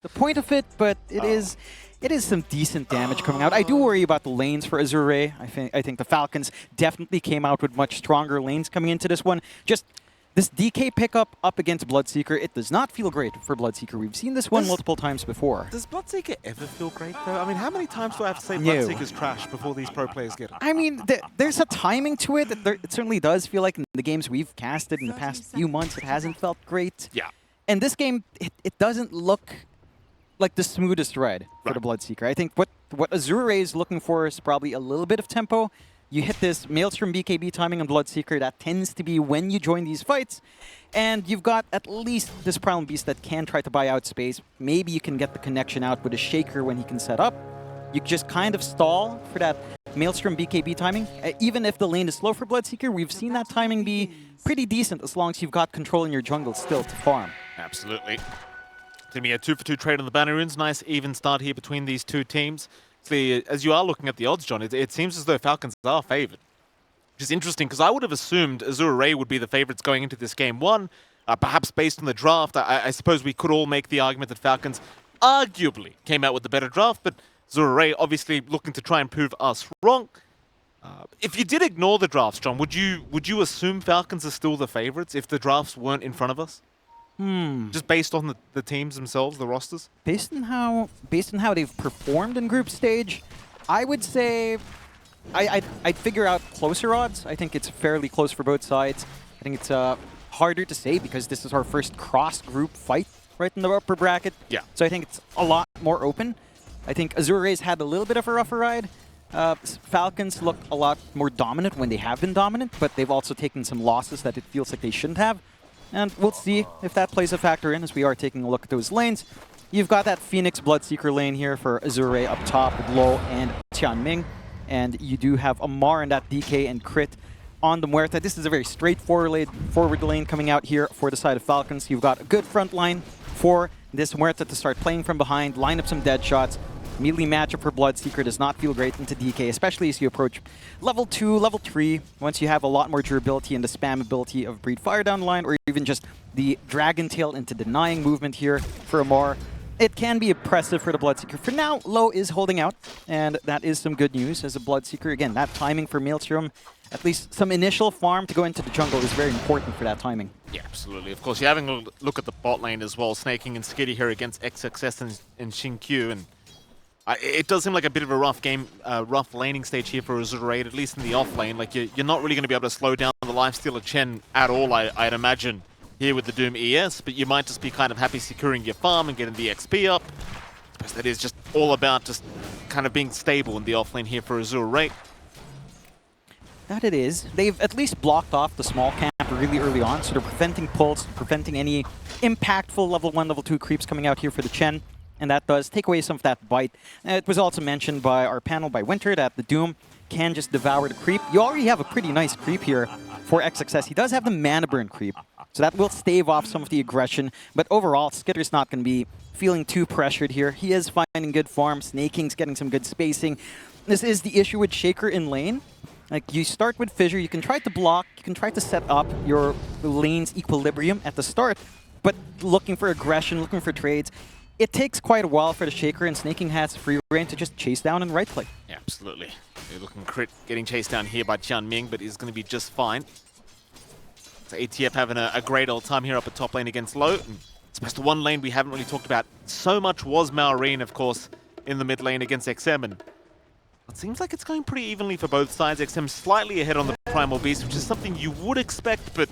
the point of it, but it is some decent damage coming out. I do worry about the lanes for Azure. I think the Falcons definitely came out with much stronger lanes coming into this one. Just this DK pickup up against Bloodseeker, it does not feel great for Bloodseeker. We've seen this one multiple times before. Does Bloodseeker ever feel great, though? I mean, how many times do I have to say Bloodseeker's trash before these pro players get it? I mean, there's a timing to it. It certainly does feel like in the games we've casted in the past few months, it hasn't felt great. Yeah. And this game, it doesn't look like the smoothest ride for the Bloodseeker. I think what Azure is looking for is probably a little bit of tempo. You hit this Maelstrom BKB timing on Bloodseeker. That tends to be when you join these fights. And you've got at least this Primal Beast that can try to buy out space. Maybe you can get the connection out with a Shaker when he can set up. You just kind of stall for that Maelstrom BKB timing. Even if the lane is slow for Bloodseeker, we've seen that timing be pretty decent as long as you've got control in your jungle still to farm. Absolutely. It's going to be a 2-for-2 trade on the banner runes. Nice even start here between these two teams. As you are looking at the odds, John, it seems as though Falcons are favoured. Which is interesting, because I would have assumed Azure would be the favourites going into this game. One, perhaps based on the draft, I suppose we could all make the argument that Falcons arguably came out with the better draft, but Azure obviously looking to try and prove us wrong. If you did ignore the drafts, John, would you assume Falcons are still the favourites if the drafts weren't in front of us? Just based on the teams themselves, the rosters? Based on how they've performed in group stage, I would say I'd figure out closer odds. I think it's fairly close for both sides. I think it's harder to say because this is our first cross-group fight right in the upper bracket. Yeah. So I think it's a lot more open. I think Azure's had a little bit of a rougher ride. Falcons look a lot more dominant when they have been dominant, but they've also taken some losses that it feels like they shouldn't have. And we'll see if that plays a factor in as we are taking a look at those lanes. You've got that Phoenix Bloodseeker lane here for Azure up top with Lo and Tianming. And you do have Amar in that DK and crit on the Muerta. This is a very straightforward lane coming out here for the side of Falcons. You've got a good front line for this Muerta to start playing from behind, line up some dead shots. Melee matchup for Bloodseeker does not feel great into DK, especially as you approach level 2, level 3, once you have a lot more durability and the spam ability of Breed Fire down the line, or even just the Dragon Tail into denying movement here for Amar. It can be oppressive for the Bloodseeker. For now, Lo is holding out, and that is some good news as a Bloodseeker. Again, that timing for Maelstrom, at least some initial farm to go into the jungle is very important for that timing. Yeah, absolutely. Of course, you're having a look at the bot lane as well, Snaking and Skitty here against XXS and Xinkyu, and it does seem like a bit of a rough game, rough laning stage here for Azure, at least in the off lane. Like, you're not really going to be able to slow down the lifesteal Chen at all, I'd imagine, here with the Doom ES, but you might just be kind of happy securing your farm and getting the XP up. I suppose that is just all about just kind of being stable in the off lane here for Azure. That it is. They've at least blocked off the small camp really early on, so they're preventing pulls, preventing any impactful level 1, level 2 creeps coming out here for the Chen. And that does take away some of that bite. It was also mentioned by our panel by Winter that the Doom can just devour the creep. You already have a pretty nice creep here for XXS. He does have the mana burn creep, so that will stave off some of the aggression. But overall, Skitter's not going to be feeling too pressured here. He is finding good farm. Snaking's getting some good spacing. This is the issue with Shaker in lane. Like, you start with Fissure, you can try to block, you can try to set up your lane's equilibrium at the start, but looking for aggression, looking for trades, it takes quite a while for the Shaker, and Snaking has free reign to just chase down and right-click. Yeah, absolutely. They're looking crit, getting chased down here by Tianming, but he's going to be just fine. So ATF having a great old time here up at top lane against Lo. And I suppose the one lane we haven't really talked about so much was Maureen, of course, in the mid lane against XM. And it seems like it's going pretty evenly for both sides. XM slightly ahead on the Primal Beast, which is something you would expect, but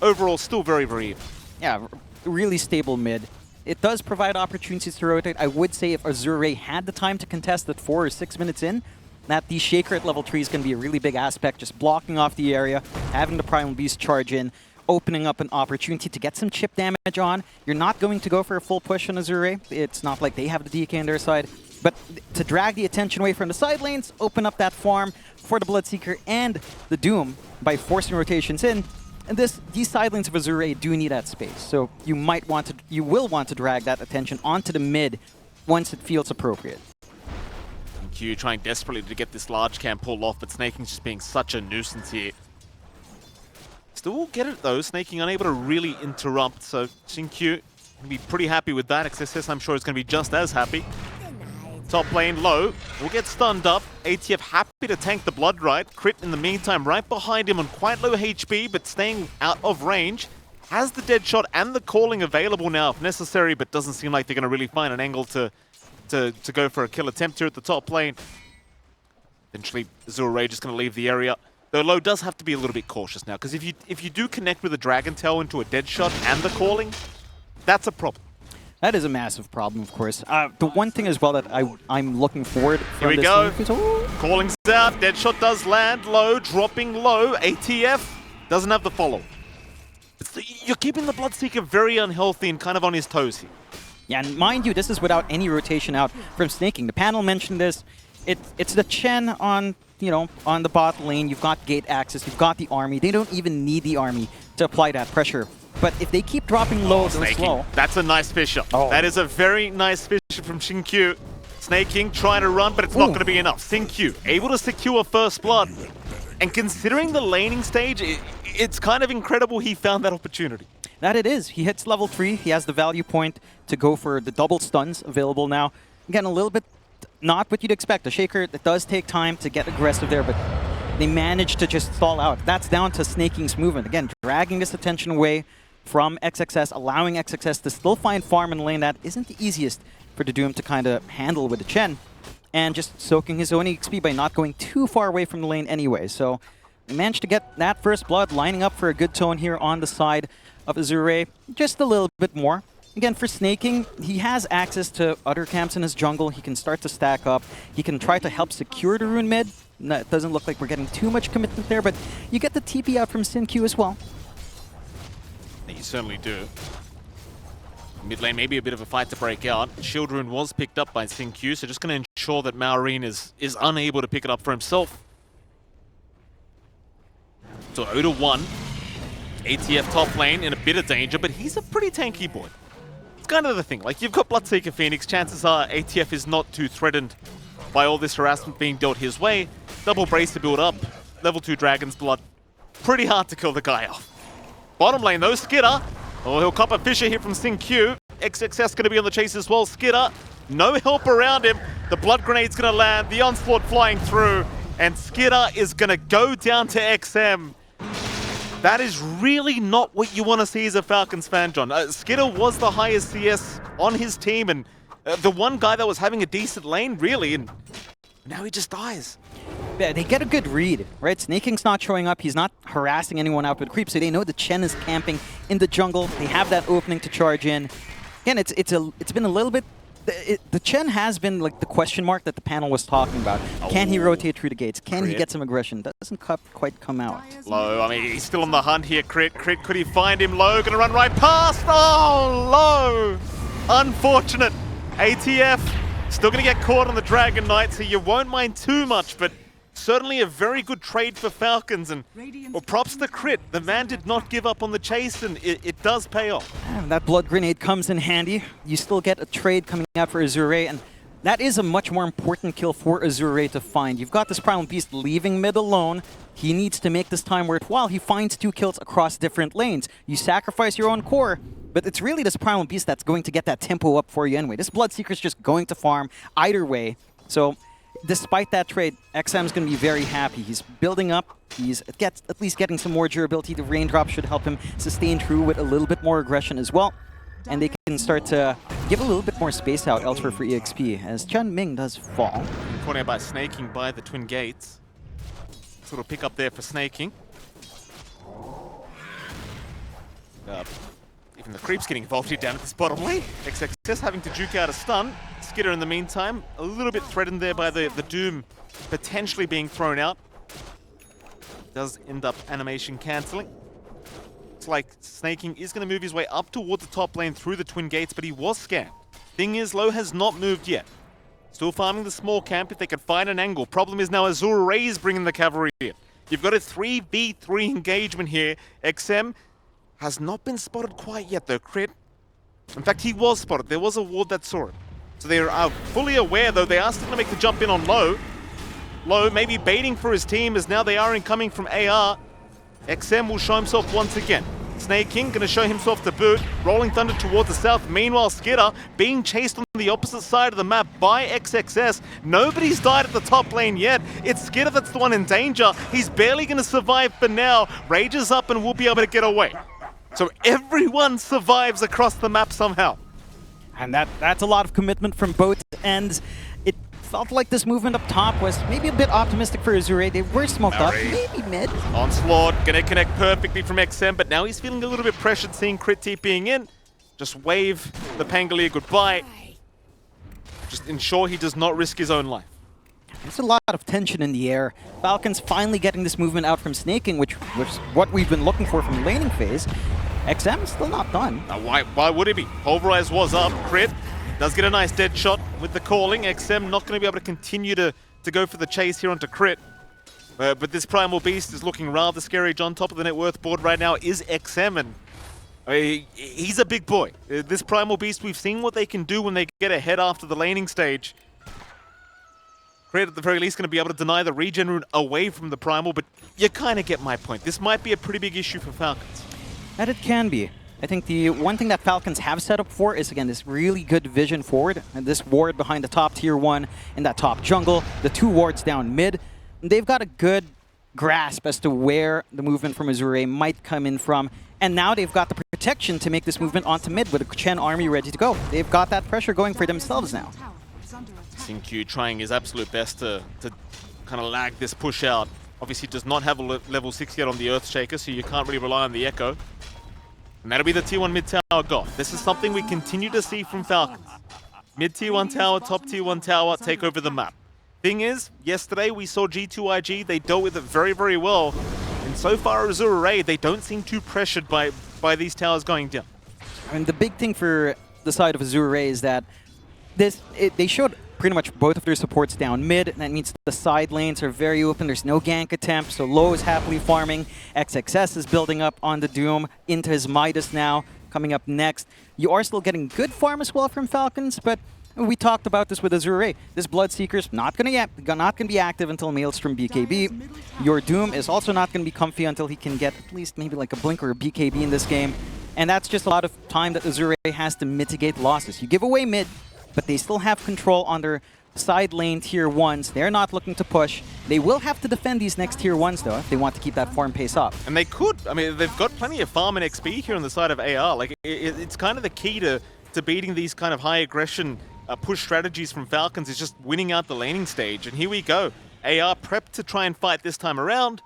overall still very, very even. Yeah, really stable mid. It does provide opportunities to rotate. I would say if Azure had the time to contest at 4 or 6 minutes in, that the Shaker at level 3 is going to be a really big aspect, just blocking off the area, having the Primal Beast charge in, opening up an opportunity to get some chip damage on. You're not going to go for a full push on Azure. It's not like they have the DK on their side. But to drag the attention away from the side lanes, open up that farm for the Bloodseeker and the Doom by forcing rotations in. And these side lanes of Azure do need that space, so you will want to drag that attention onto the mid once it feels appropriate. Q trying desperately to get this large camp pulled off, but Snaking's just being such a nuisance here. Still will get it though, Snaking unable to really interrupt, so Xinkyu Gonna be pretty happy with that. XSS, I'm sure, is gonna be just as happy. Top lane low, will get stunned up. ATF happy to tank the blood right. Crit in the meantime right behind him on quite low HP, but staying out of range. Has the dead shot and the calling available now if necessary, but doesn't seem like they're going to really find an angle to go for a kill attempt here at the top lane. Eventually, Azure Ray just going to leave the area. Though Low does have to be a little bit cautious now, because if you do connect with a Dragon Tail into a dead shot and the calling, that's a problem. That is a massive problem, of course. The one thing as well that I'm looking forward from Here we this go. lane, Calling's out. Dead shot does land. Low, dropping low. ATF doesn't have the follow. You're keeping the Bloodseeker very unhealthy and kind of on his toes here. Yeah, and mind you, this is without any rotation out from snaking. The panel mentioned this. It's the Chen on the bot lane. You've got gate access. You've got the army. They don't even need the army to apply that pressure. But if they keep dropping low so slow... That's a nice fish up. Oh. That is a very nice fish from Xinkyu. Snaking, trying to run, but it's not going to be enough. Xinkyu, able to secure first blood. And considering the laning stage, it's kind of incredible he found that opportunity. That it is. He hits level 3. He has the value point to go for the double stuns available now. Again, a little bit not what you'd expect. A Shaker, it does take time to get aggressive there, but they managed to just stall out. That's down to Snaking's movement. Again, dragging this attention away from XXS, allowing XXS to still find farm in the lane. That isn't the easiest for the Doom to kind of handle with the Chen. And just soaking his own XP by not going too far away from the lane anyway. So we managed to get that first blood, lining up for a good tone here on the side of Azure. Just a little bit more. Again, for Snaking, he has access to other camps in his jungle. He can start to stack up. He can try to help secure the rune mid. No, it doesn't look like we're getting too much commitment there, but you get the TP out from Xinkyu as well. You certainly do. Mid lane, maybe a bit of a fight to break out. Shield Rune was picked up by Xinkyu, so just going to ensure that Maureen is unable to pick it up for himself. So 0-1. ATF top lane in a bit of danger, but he's a pretty tanky boy. It's kind of the thing. Like, you've got Bloodseeker Phoenix. Chances are ATF is not too threatened by all this harassment being dealt his way. Double brace to build up. Level 2 Dragon's Blood. Pretty hard to kill the guy off. Bottom lane though, Skidder. Oh, he'll cop a Fisher here from Xinkyu. XXS going to be on the chase as well. Skidder, no help around him. The blood grenade's going to land. The onslaught flying through. And Skidder is going to go down to XM. That is really not what you want to see as a Falcons fan, John. Skidder was the highest CS on his team and the one guy that was having a decent lane, really, and now he just dies. Yeah, they get a good read, right? Snaking's not showing up. He's not harassing anyone out with creep, so they know the Chen is camping in the jungle. They have that opening to charge in. Again, it's been a little bit... The Chen has been like the question mark that the panel was talking about. Can he rotate through the gates? Can he get some aggression? Doesn't quite come out. Low, I mean, he's still on the hunt here. Crit, could he find him? Low, gonna run right past. Oh, Low! Unfortunate. ATF still gonna get caught on the Dragon Knight, so you won't mind too much, but certainly a very good trade for Falcons, and well, props to Crit. The man did not give up on the chase, and it does pay off. And that blood grenade comes in handy. You still get a trade coming out for Azure, and that is a much more important kill for Azure to find. You've got this Primal Beast leaving mid alone. He needs to make this time worthwhile. He finds 2 kills across different lanes. You sacrifice your own core, but it's really this Primal Beast that's going to get that tempo up for you anyway. This Bloodseeker's just going to farm either way. So despite that trade, XM's going to be very happy. He's building up. He's at least getting some more durability. The raindrop should help him sustain through with a little bit more aggression as well. And they can start to give a little bit more space out elsewhere for EXP, as Chen Ming does fall. Caught out by Snaking by the Twin Gates. Sort of pick up there for Snaking. Even the creeps getting involved here down at this bottom lane. XXS having to juke out a stun. Skidder in the meantime, a little bit threatened there by the Doom potentially being thrown out. Does end up animation cancelling. Looks like Snaking is going to move his way up towards the top lane through the Twin Gates, but he was scanned. Thing is, Low has not moved yet. Still farming the small camp if they can find an angle. Problem is now Azure Ray is bringing the cavalry in. You've got a 3v3 engagement here. XM has not been spotted quite yet though, Crit. In fact, he was spotted. There was a ward that saw it. So they are fully aware though. They are still going to make the jump in on Low. Low maybe baiting for his team as now they are incoming from AR. XM will show himself once again. Snake King gonna show himself to boot. Rolling Thunder towards the south. Meanwhile, Skidder being chased on the opposite side of the map by XXS. Nobody's died at the top lane yet. It's Skidder that's the one in danger. He's barely gonna survive for now. Rage is up and will be able to get away. So everyone survives across the map somehow. And that's a lot of commitment from both ends. It felt like this movement up top was maybe a bit optimistic for Azure. They were smoked up, maybe mid. Onslaught gonna connect perfectly from XM, but now he's feeling a little bit pressured seeing Crit TPing in. Just wave the Pangolier goodbye. Just ensure he does not risk his own life. There's a lot of tension in the air. Falcons finally getting this movement out from Snaking, which was what we've been looking for from the laning phase. XM still not done. Now why would it be? Pulverize was up. Crit does get a nice dead shot with the calling. XM not going to be able to continue to go for the chase here onto Crit. But this Primal Beast is looking rather scary. On top of the net worth board right now is XM, and he's a big boy. This Primal Beast, we've seen what they can do when they get ahead after the laning stage. Crit at the very least going to be able to deny the regen rune away from the Primal, but you kind of get my point. This might be a pretty big issue for Falcons. That it can be. I think the one thing that Falcons have set up for is, again, this really good vision forward. And this ward behind the top tier 1 in that top jungle, the 2 wards down mid. They've got a good grasp as to where the movement from Azure might come in from. And now they've got the protection to make this movement onto mid with a Chen army ready to go. They've got that pressure going for themselves now. Xingqiu trying his absolute best to kind of lag this push out. Obviously does not have a level 6 yet on the Earthshaker, so you can't really rely on the Echo. And that'll be the Tier 1 mid-tower goth. This is something we continue to see from Falcons. Mid-Tier 1 tower, top Tier 1 tower, take over the map. Thing is, yesterday we saw G2IG, they dealt with it very, very well. And so far as Azure, they don't seem too pressured by these towers going down. I mean, the big thing for the side of Azure is that they showed pretty much both of their supports down mid. That means the side lanes are very open. There's no gank attempt, so Low is happily farming. XXS is building up on the Doom into his Midas now, coming up next. You are still getting good farm as well from Falcons, but we talked about this with Azure. This Bloodseeker's not gonna be active until Maelstrom BKB. Your Doom is also not gonna be comfy until he can get at least maybe like a Blink or a BKB in this game. And that's just a lot of time that Azure has to mitigate losses. You give away mid, but they still have control on their side lane tier 1s. They're not looking to push. They will have to defend these next tier 1s though if they want to keep that farm pace up. And they could. I mean, they've got plenty of farm and XP here on the side of AR. Like, it's kind of the key to beating these kind of high aggression push strategies from Falcons is just winning out the laning stage. And here we go. AR prepped to try and fight this time around.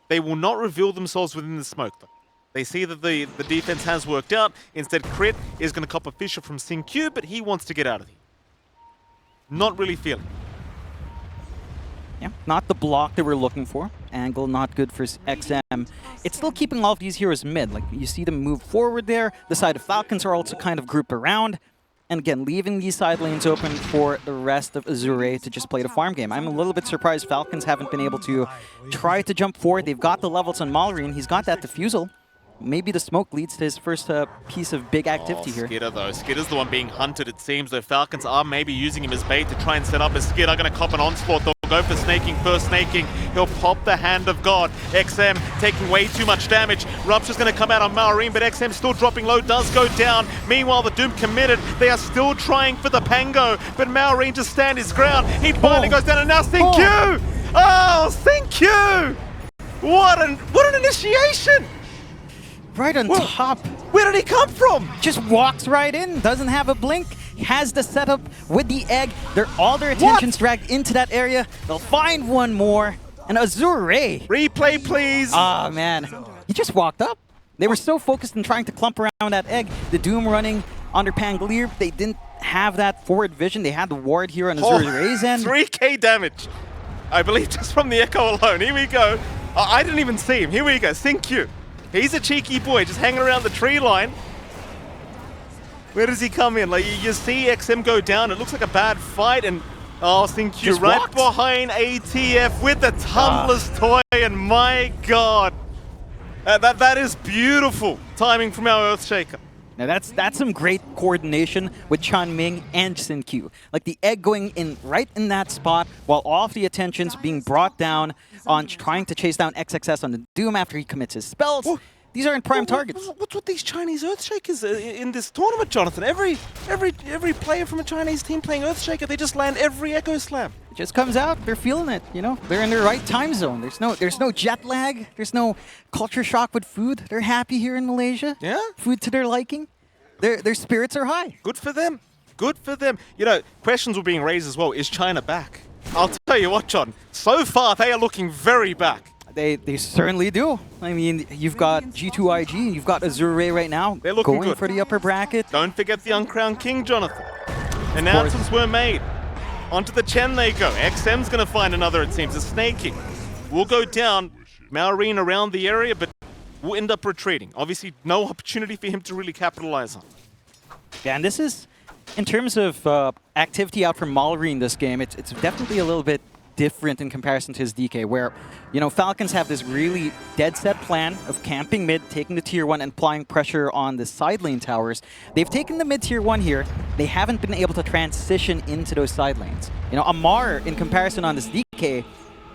They will not reveal themselves within the smoke though. They see that the defense has worked out. Instead, Crit is going to cop a Fisher from Xingqiu, but he wants to get out of here. Not really feeling. Yeah, not the block that we're looking for. Angle not good for XM. It's still keeping all of these heroes mid. Like, you see them move forward there. The side of Falcons are also kind of grouped around. And again, leaving these side lanes open for the rest of Azure to just play the farm game. I'm a little bit surprised Falcons haven't been able to try to jump forward. They've got the levels on Mallory, he's got that defusal. Maybe the smoke leads to his first piece of big activity here. Skidder though. Skidder's the one being hunted, it seems, though Falcons are maybe using him as bait to try and set up as Skidder. Gonna cop an onslaught. They'll go for snaking first. Snaking. He'll pop the Hand of God. XM taking way too much damage. Rupture's gonna come out on Malrine, but XM still dropping low, does go down. Meanwhile, the Doom committed. They are still trying for the Pango, but Malrine just stand his ground. He finally goes down, and now Xingqiu! Oh, Xingqiu! What an initiation! Right on top. Where did he come from? Just walks right in, doesn't have a blink, has the setup with the egg. All their attention's dragged into that area. They'll find one more. And Azure. Replay, please. Ah, man. He just walked up. They were so focused on trying to clump around that egg. The Doom running under Pangolier. They didn't have that forward vision. They had the ward here on Azure's end. 3k damage. I believe just from the Echo alone. Here we go. I didn't even see him. Here we go. Xingqiu. He's a cheeky boy, just hanging around the tree line. Where does he come in? Like, you see XM go down. It looks like a bad fight, and Xingqiu right behind ATF with the Tumblr's toy, and my God, that is beautiful timing from our Earthshaker. Now that's some great coordination with Chan Ming and Xingqiu. Like the egg going in right in that spot while all of the attention's being brought down on trying to chase down XXS on the Doom after he commits his spells. These aren't prime targets. What's with these Chinese Earthshakers in this tournament, Jonathan? Every player from a Chinese team playing Earthshaker, they just land every Echo Slam. It just comes out. They're feeling it. You know, they're in their right time zone. There's no jet lag. There's no culture shock with food. They're happy here in Malaysia. Yeah. Food to their liking. Their spirits are high. Good for them. Good for them. You know, questions were being raised as well. Is China back? I'll tell you what, John. So far, they are looking very back. They certainly do. I mean, you've got G2IG, you've got Azure right now. They're looking going good. for the upper bracket. Don't forget the uncrowned king, Jonathan. Announcements were made. Onto the Chen they go. XM's going to find another, it seems. A snaking. Will go down. Maureen around the area, but will end up retreating. Obviously, no opportunity for him to really capitalize on. Yeah, and this is, in terms of activity out from Maureen this game, it's definitely a little bit different in comparison to his DK, where, you know, Falcons have this really dead set plan of camping mid, taking the tier 1 and applying pressure on the side lane towers. They've taken the mid tier 1 here. They haven't been able to transition into those side lanes. You know, Amar, in comparison on this DK,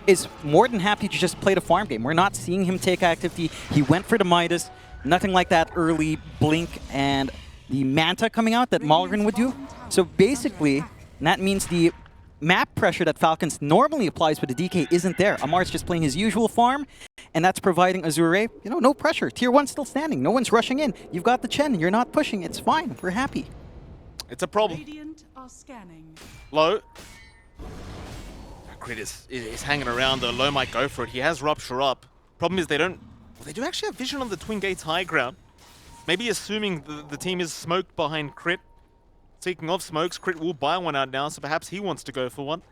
is more than happy to just play the farm game. We're not seeing him take activity. He went for the Midas, nothing like that early blink and the Manta coming out that Malgren would do. So basically, that means the map pressure that Falcons normally applies with the DK isn't there. Amar's just playing his usual farm, and that's providing Azure, you know, no pressure. Tier 1's still standing. No one's rushing in. You've got the Chen. You're not pushing. It's fine. We're happy. It's a problem. Low. Crit is hanging around, though. Low might go for it. He has Rupture up. Problem is they do actually have vision on the Twin Gates high ground. Maybe assuming the team is smoked behind Crit. Speaking of smokes, Crit will buy one out now, so perhaps he wants to go for one.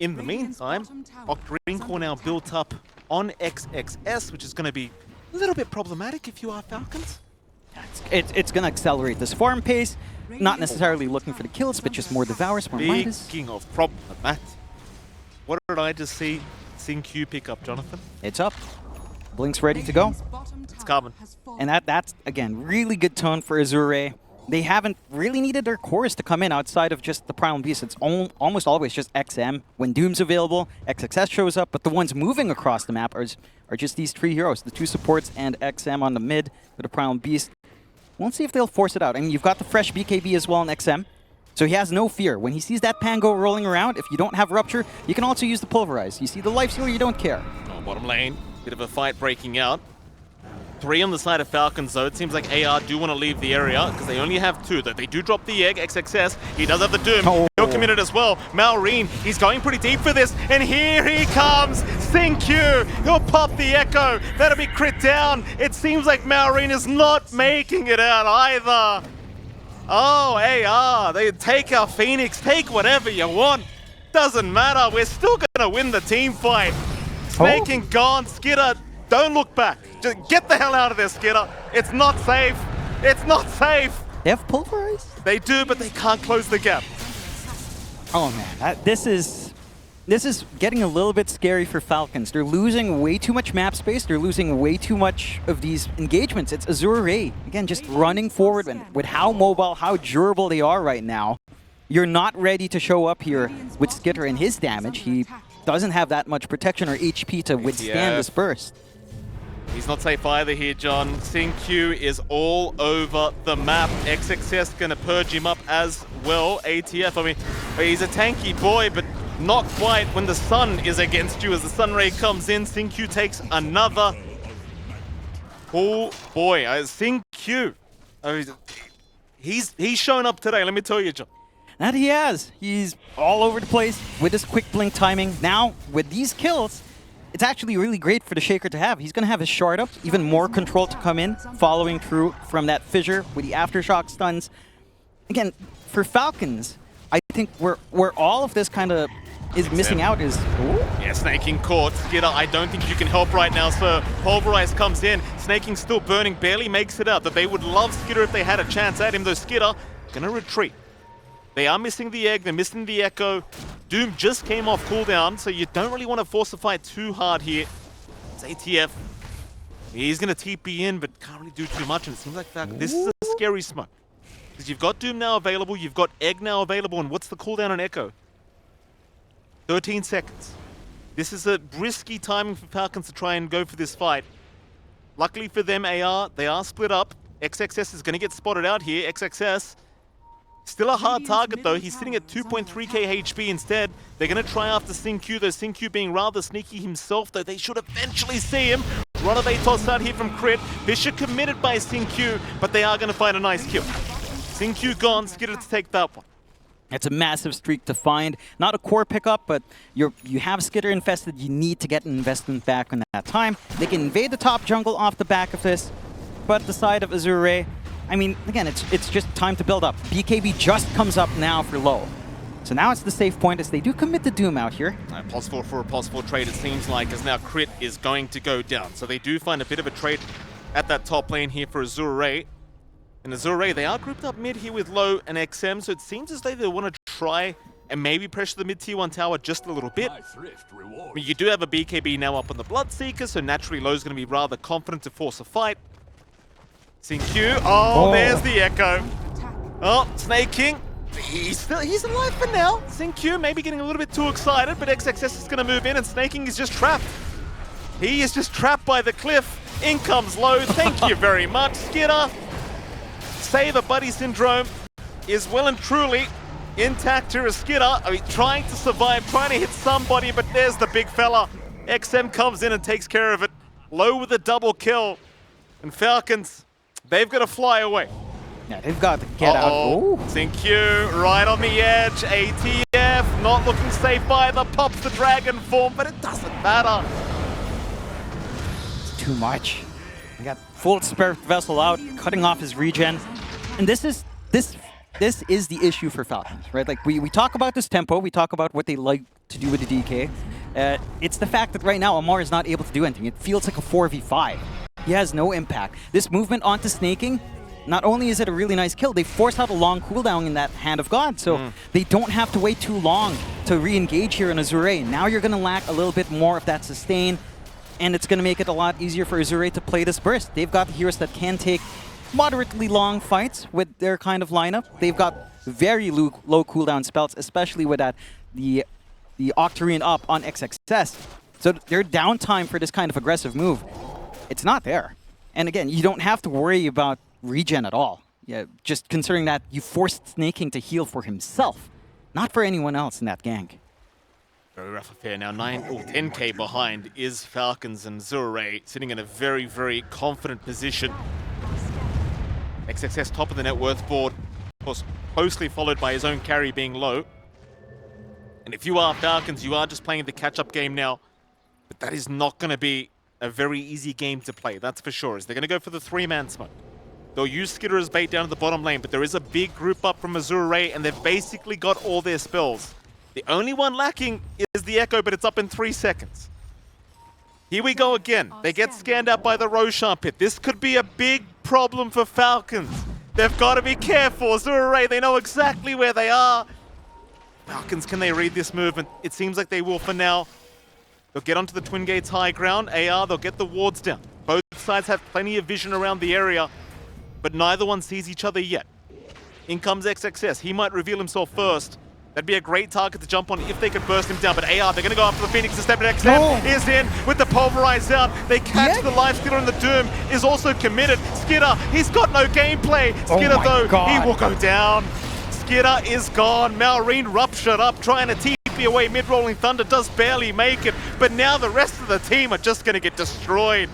In the meantime, Octrincore now built up on XXS, which is going to be a little bit problematic if you are Falcons. It's going to accelerate this farm pace. Not necessarily looking for the kills, but just more devours, more Midas. Speaking of problematic, what did I just see SingQ pick up, Jonathan? It's up. Blink's ready to go. It's coming. And that's, again, really good tone for Azure. They haven't really needed their cores to come in outside of just the Primal Beast. It's almost always just XM. When Doom's available, XXS shows up, but the ones moving across the map are just these 3 heroes, the 2 supports and XM on the mid with the Primal Beast. We'll see if they'll force it out. I mean, you've got the fresh BKB as well in XM, so he has no fear. When he sees that Pango rolling around, if you don't have Rupture, you can also use the Pulverize. You see the Life Stealer, you don't care. Oh, bottom lane, bit of a fight breaking out. 3 on the side of Falcons, though. It seems like AR do want to leave the area because they only have 2. Though they do drop the egg, XXS. He does have the Doom. Oh. He'll commit it as well. Maureen, he's going pretty deep for this. And here he comes. SingQ. He'll pop the Echo. That'll be crit down. It seems like Maureen is not making it out either. Oh, AR. They take our Phoenix. Take whatever you want. Doesn't matter. We're still going to win the team fight. Snaking gone. Skitter. Don't look back. Just get the hell out of there, Skitter. It's not safe. It's not safe. They have Pulverize? They do, but they can't close the gap. Oh man, this is getting a little bit scary for Falcons. They're losing way too much map space. They're losing way too much of these engagements. It's Azure, again, just running forward, and with how mobile, how durable they are right now, you're not ready to show up here with Skitter and his damage. He doesn't have that much protection or HP to withstand this burst. He's not safe either here, John. SingQ is all over the map. XXS gonna purge him up as well. ATF, I mean, he's a tanky boy, but not quite when the sun is against you. As the sun ray comes in, SingQ takes another. Oh boy, SingQ. He's shown up today, let me tell you, John. That he has. He's all over the place with his quick blink timing. Now, with these kills, it's actually really great for the Shaker to have. He's going to have his shard up, even more control to come in, following through from that fissure with the aftershock stuns. Again, for Falcons, I think where all of this kind of is missing out is... Ooh. Yeah, Snaking caught. Skitter, I don't think you can help right now, sir. Pulverize comes in. Snaking still burning, barely makes it out. That they would love Skitter if they had a chance at him, though Skitter going to retreat. They are missing the egg, they're missing the Echo. Doom just came off cooldown, so you don't really want to force the fight too hard here. It's ATF. He's going to TP in, but can't really do too much, and it seems like this is a scary smoke. Because you've got Doom now available, you've got Egg now available, and what's the cooldown on Echo? 13 seconds. This is a risky timing for Falcons to try and go for this fight. Luckily for them, AR, they are split up. XXS is going to get spotted out here. XXS, still a hard target though. He's sitting at 2.3k HP instead. They're going to try after SingQ, though SingQ being rather sneaky himself, though they should eventually see him. Runaway toss out here from Crit. Fisher committed by SingQ, but they are going to find a nice kill. SingQ gone, Skitter to take that one. It's a massive streak to find. Not a core pickup, but you have Skitter infested. You need to get an investment back in that time. They can invade the top jungle off the back of this, but the side of Azure, I mean, again, it's just time to build up. BKB just comes up now for low. So now it's the safe point as they do commit the Doom out here. Possible for a possible trade, it seems like, as now Crit is going to go down. So they do find a bit of a trade at that top lane here for Azure. And Azure, they are grouped up mid here with Low and XM, so it seems as though they want to try and maybe pressure the mid tier 1 tower just a little bit. I mean, you do have a BKB now up on the Bloodseeker, so naturally Low's going to be rather confident to force a fight. SingQ, oh, there's the Echo. Oh, Snake King, he's alive for now. SingQ maybe getting a little bit too excited, but XXS is going to move in and Snake King is just trapped. He is just trapped by the cliff. In comes Low, thank you very much. Skitter, Save a Buddy Syndrome is well and truly intact here as Skitter. I mean, trying to survive, trying to hit somebody, but there's the big fella. XM comes in and takes care of it. Low with a double kill. And Falcons, they've got to fly away. Yeah, they've got to get out. Oh. SingQ right on the edge. ATF not looking safe either. Pops the dragon form, but it doesn't matter. It's too much. We got full Spirit Vessel out, cutting off his regen. And this is the issue for Falcons, right? Like we talk about this tempo, we talk about what they like to do with the DK. It's the fact that right now Amar is not able to do anything. It feels like a 4v5. He has no impact. This movement onto snaking, not only is it a really nice kill, they force out a long cooldown in that Hand of God, so they don't have to wait too long to re-engage here in Azure. Now you're going to lack a little bit more of that sustain, and it's going to make it a lot easier for Azure to play this burst. They've got the heroes that can take moderately long fights with their kind of lineup. They've got very low cooldown spells, especially with that the Octarine up on XXS. So their downtime for this kind of aggressive move, it's not there. And again, you don't have to worry about regen at all. Yeah, just considering that you forced Snake King to heal for himself, not for anyone else in that gank. Very rough affair now. 10k behind is Falcons, and Azure sitting in a very, very confident position. XXS top of the net worth board, of course, closely followed by his own carry being Low. And if you are Falcons, you are just playing the catch-up game now. But that is not going to be a very easy game to play, that's for sure. As they're going to go for the 3-man smoke. They'll use Skitter as bait down to the bottom lane, but there is a big group up from Azure, and they've basically got all their spells. The only one lacking is the Echo, but it's up in 3 seconds. Here we go again. They get scanned out by the Roshan pit. This could be a big problem for Falcons. They've got to be careful. Azure, they know exactly where they are. Falcons, can they read this movement? It seems like they will for now. They'll get onto the Twin Gates high ground. AR, they'll get the wards down. Both sides have plenty of vision around the area, but neither one sees each other yet. In comes XXS. He might reveal himself first. That'd be a great target to jump on if they could burst him down. But AR, they're going to go after the Phoenix instead. But XM is in with the Pulverize out. They catch the live Skitter, and the Doom is also committed. Skitter, he's got no gameplay. Skitter, though, he will go down. Skitter is gone. Malrine ruptured up, trying to TP away. Mid-rolling Thunder does barely make it. But now the rest of the team are just going to get destroyed.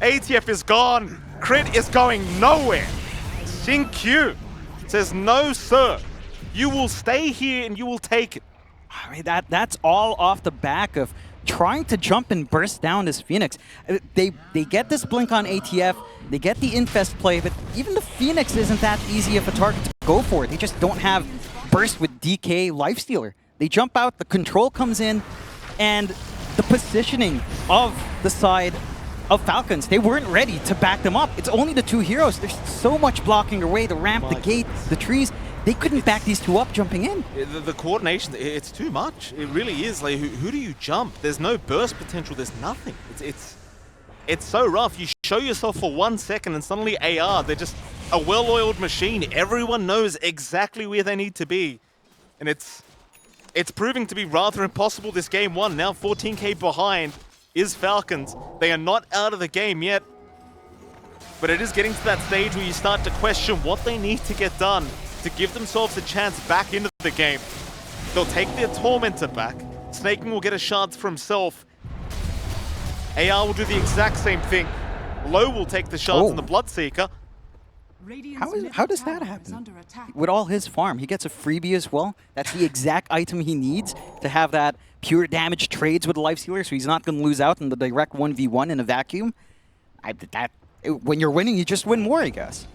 ATF is gone. Crit is going nowhere. SingQ says, no, sir. You will stay here and you will take it. I mean, that's all off the back of trying to jump and burst down this Phoenix. They get this blink on ATF, they get the infest play, but even the Phoenix isn't that easy of a target to go for. They just don't have burst with DK Lifestealer. They jump out, the control comes in, and the positioning of the side of Falcons, they weren't ready to back them up. It's only the two heroes. There's so much blocking their way, the ramp, the gate, the trees. They couldn't back these two up jumping in. The coordination, it's too much. It really is. Like, who do you jump? There's no burst potential. There's nothing. It's so rough. You show yourself for 1 second and suddenly AR, they're just a well-oiled machine. Everyone knows exactly where they need to be. And it's proving to be rather impossible this game one. Now 14k behind is Falcons. They are not out of the game yet. but it is getting to that stage where you start to question what they need to get done to give themselves a chance back into the game. They'll take their Tormentor back. Snaking will get a shard for himself. AR will do the exact same thing. Low will take the shards on the Bloodseeker. How does that happen? With all his farm, he gets a freebie as well. That's the exact item he needs to have that pure damage trades with the Lifestealer, so he's not going to lose out in the direct 1v1 in a vacuum. When you're winning, you just win more, I guess,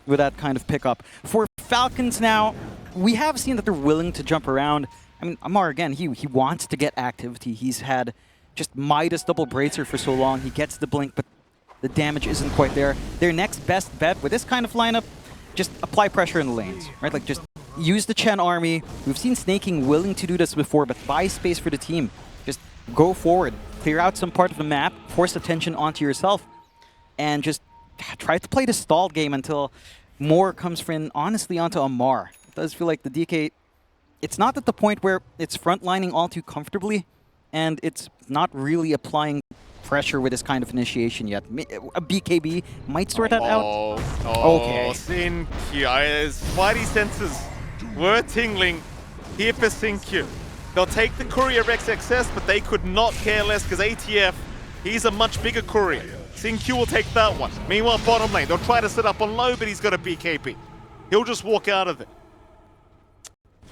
with that kind of pickup. For Falcons now, we have seen that they're willing to jump around. I mean, Amar, again, he wants to get activity. He's had just Midas double Bracer for so long. He gets the blink, but the damage isn't quite there. Their next best bet with this kind of lineup, just apply pressure in the lanes, right? Like, just use the Chen army. We've seen Snaking willing to do this before, but buy space for the team. Just go forward, clear out some part of the map, force attention onto yourself, and just try to play the stalled game until more comes from, honestly, onto Amar. It does feel like the DK, it's not at the point where it's frontlining all too comfortably, and it's not really applying pressure with this kind of initiation yet. A BKB might sort that out. Okay. Syncue. His spidey senses were tingling here for Syncue. They'll take the Courier XXS, but they could not care less because ATF, he's a much bigger Courier. Syncue will take that one. Meanwhile, bottom lane, they'll try to set up on low, but he's got a BKB. He'll just walk out of it.